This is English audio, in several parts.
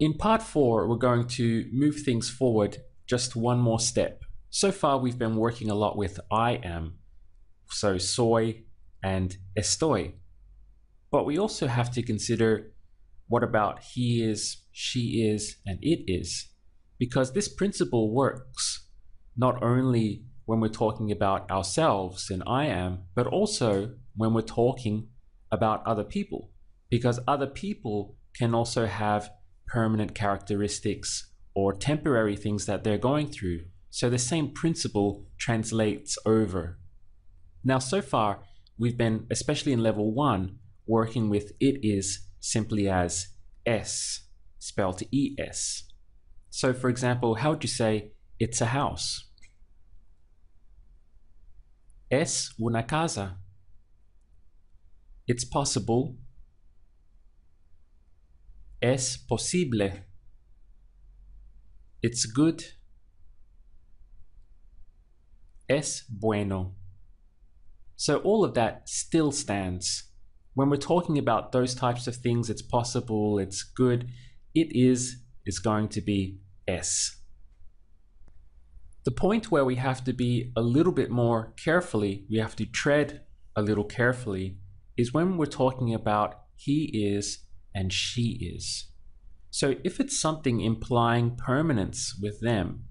In part 4, we're going to move things forward just one more step. So far, we've been working a lot with I am, so soy and estoy. But we also have to consider what about he is, she is, and it is, because this principle works not only when we're talking about ourselves in I am, but also when we're talking about other people, because other people can also have permanent characteristics or temporary things that they're going through. So the same principle translates over. Now, so far, we've been, especially in level 1, working with it is simply as S, spelled ES. So for example, how would you say it's a house? Es una casa. It's possible. Es posible. It's good. Es bueno. So all of that still stands. When we're talking about those types of things, it's possible, it's good, it is going to be es. The point where we have to be a little bit more carefully, we have to tread a little carefully, is when we're talking about he is and she is. So if it's something implying permanence with them,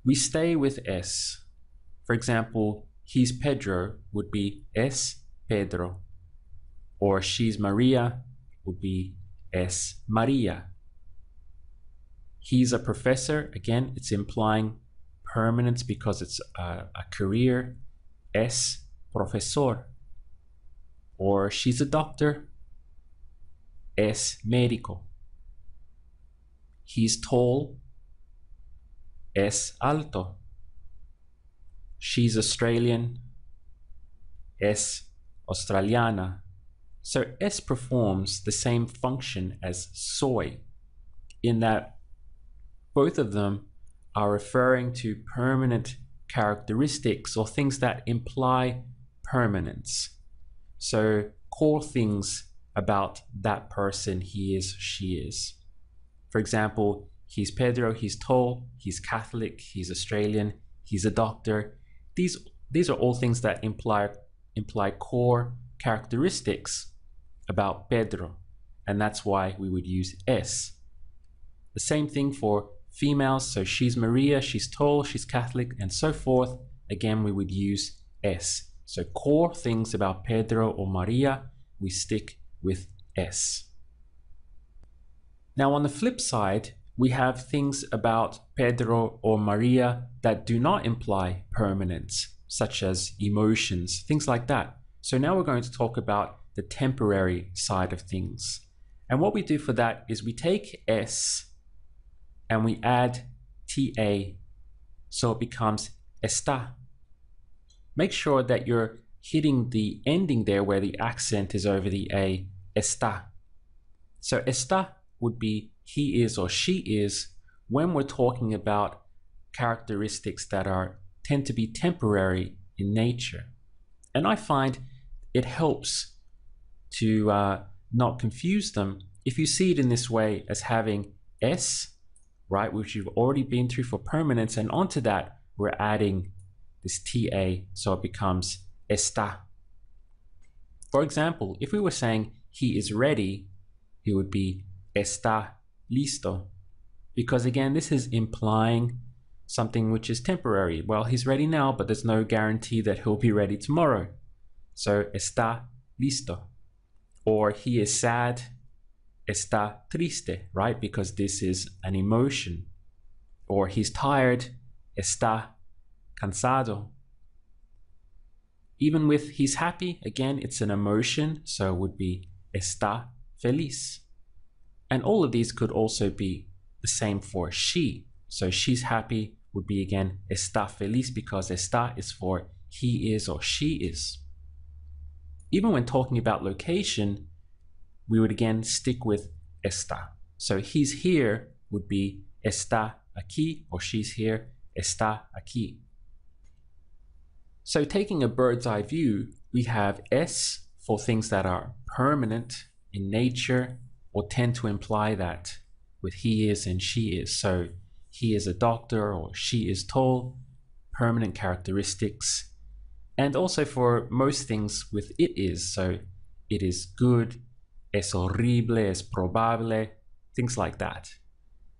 we stay with es. For example, he's Pedro would be es Pedro. Or she's Maria would be es Maria. He's a professor, again, it's implying permanence because it's a career, es profesor. Or she's a doctor, es médico. He's tall, es alto. She's Australian, es australiana. So es performs the same function as soy, in that both of them are referring to permanent characteristics or things that imply permanence. So core things about that person, he is, she is. For example, he's Pedro, he's tall, he's Catholic, he's Australian, he's a doctor. These are all things that imply core characteristics about Pedro, and that's why we would use es. The same thing for females, so she's Maria, she's tall, she's Catholic, and so forth. Again, we would use es. So core things about Pedro or Maria, we stick with es. Now on the flip side, we have things about Pedro or Maria that do not imply permanence, such as emotions, things like that. So now we're going to talk about the temporary side of things. And what we do for that is we take es and we add ta, so it becomes está. Make sure that you're hitting the ending there where the accent is over the a, está. So está would be he is or she is when we're talking about characteristics that tend to be temporary in nature. And I find it helps to not confuse them if you see it in this way as having es, right, which you've already been through for permanence, and onto that we're adding this ta, so it becomes está. For example, if we were saying he is ready, it would be está listo, because again, this is implying something which is temporary. Well, he's ready now, but there's no guarantee that he'll be ready tomorrow. So está listo. Or he is sad, está triste, right? Because this is an emotion. Or he's tired, está cansado. Even with he's happy, again, it's an emotion, so it would be está feliz. And all of these could also be the same for she. So she's happy would be again está feliz, because está is for he is or she is. Even when talking about location, we would again stick with está. So he's here would be está aquí, or she's here, está aquí. So taking a bird's eye view, we have es for things that are permanent in nature or tend to imply that. with he is and she is. So he is a doctor or she is tall, permanent characteristics. And also for most things with it is. So it is good, es horrible, es probable, things like that.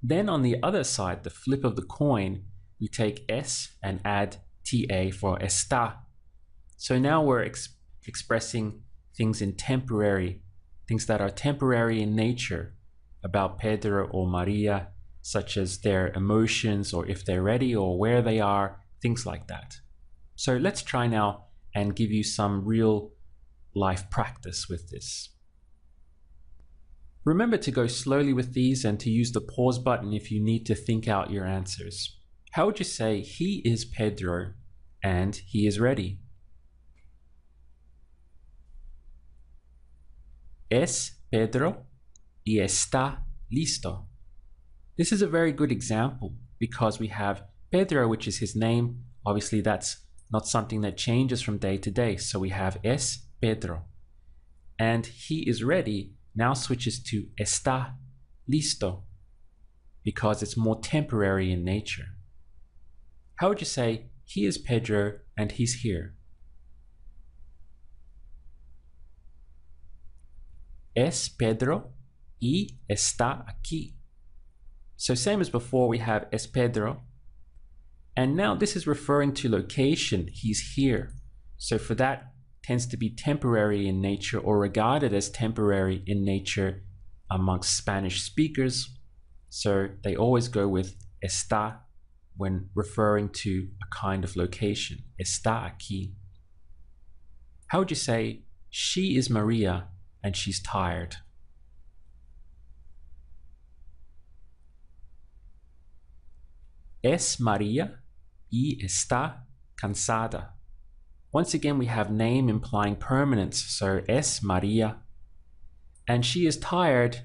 Then on the other side, the flip of the coin, we take es and add ta for está. So now we're expressing things in temporary, things that are temporary in nature about Pedro or Maria, such as their emotions or if they're ready or where they are, things like that. So let's try now and give you some real life practice with this. Remember to go slowly with these and to use the pause button if you need to think out your answers. How would you say he is Pedro and he is ready? Es Pedro y está listo. This is a very good example because we have Pedro, which is his name. Obviously, that's not something that changes from day to day. So we have es Pedro. And he is ready now switches to está listo because it's more temporary in nature. How would you say he is Pedro and he's here? Es Pedro y está aquí. So same as before, we have es Pedro. And now this is referring to location. He's here. So for that, tends to be temporary in nature or regarded as temporary in nature amongst Spanish speakers. So they always go with está when referring to a kind of location. Está aquí. How would you say she is Maria and she's tired? Es María y está cansada. Once again, we have name implying permanence. So es María. And she is tired,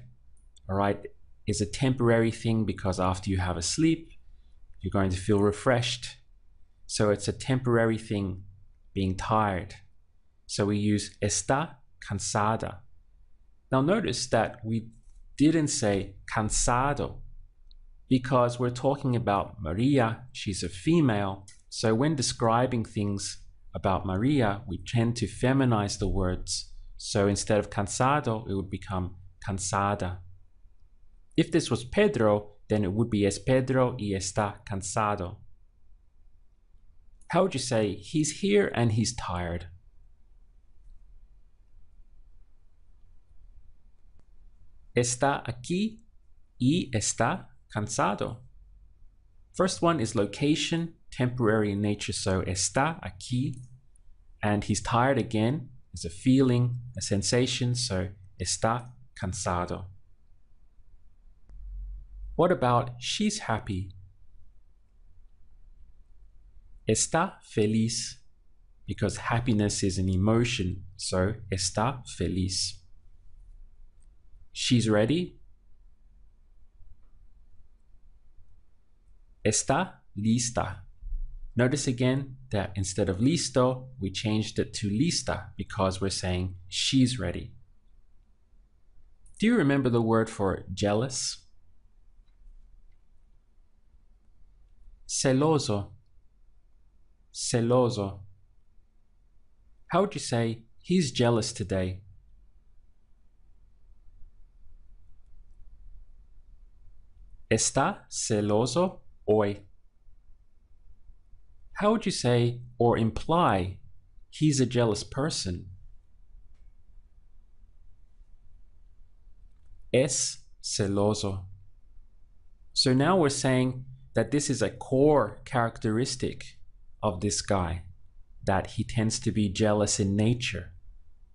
all right, is a temporary thing because after you have a sleep, you're going to feel refreshed. So it's a temporary thing, being tired. So we use está cansada. Now notice that we didn't say cansado because we're talking about Maria. She's a female. So when describing things about Maria, we tend to feminize the words. So instead of cansado, it would become cansada. If this was Pedro, then it would be es Pedro y está cansado. How would you say he's here and he's tired? Está aquí y está cansado. First one is location, temporary in nature, so está aquí. And he's tired again, is a feeling, a sensation, so está cansado. What about she's happy? Está feliz, because happiness is an emotion, so está feliz. She's ready. Está lista. Notice again that instead of listo, we changed it to lista because we're saying she's ready. Do you remember the word for jealous? Celoso. Celoso. How would you say he's jealous today? Está celoso hoy. How would you say or imply he's a jealous person? Es celoso. So now we're saying that this is a core characteristic of this guy, that he tends to be jealous in nature,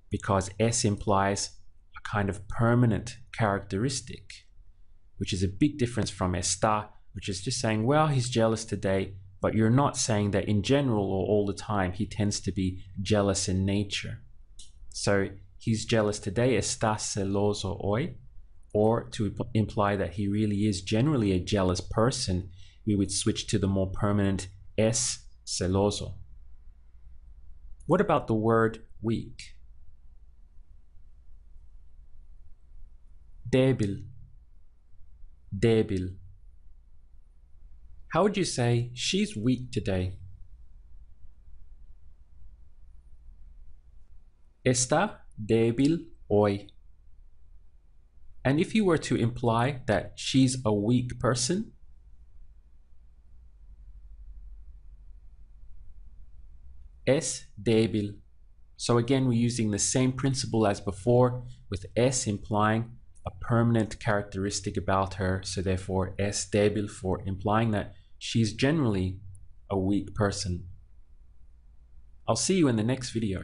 because es implies a kind of permanent characteristic, which is a big difference from está, which is just saying, well, he's jealous today, but you're not saying that in general or all the time he tends to be jealous in nature. So he's jealous today, está celoso hoy, or to imply that he really is generally a jealous person, we would switch to the more permanent es celoso. What about the word weak? Débil. débil. How would you say she's weak today? Está débil hoy. And if you were to imply that she's a weak person, es débil. So again, we're using the same principle as before, with es implying a permanent characteristic about her. So therefore, es débil for implying that she's generally a weak person. I'll see you in the next video.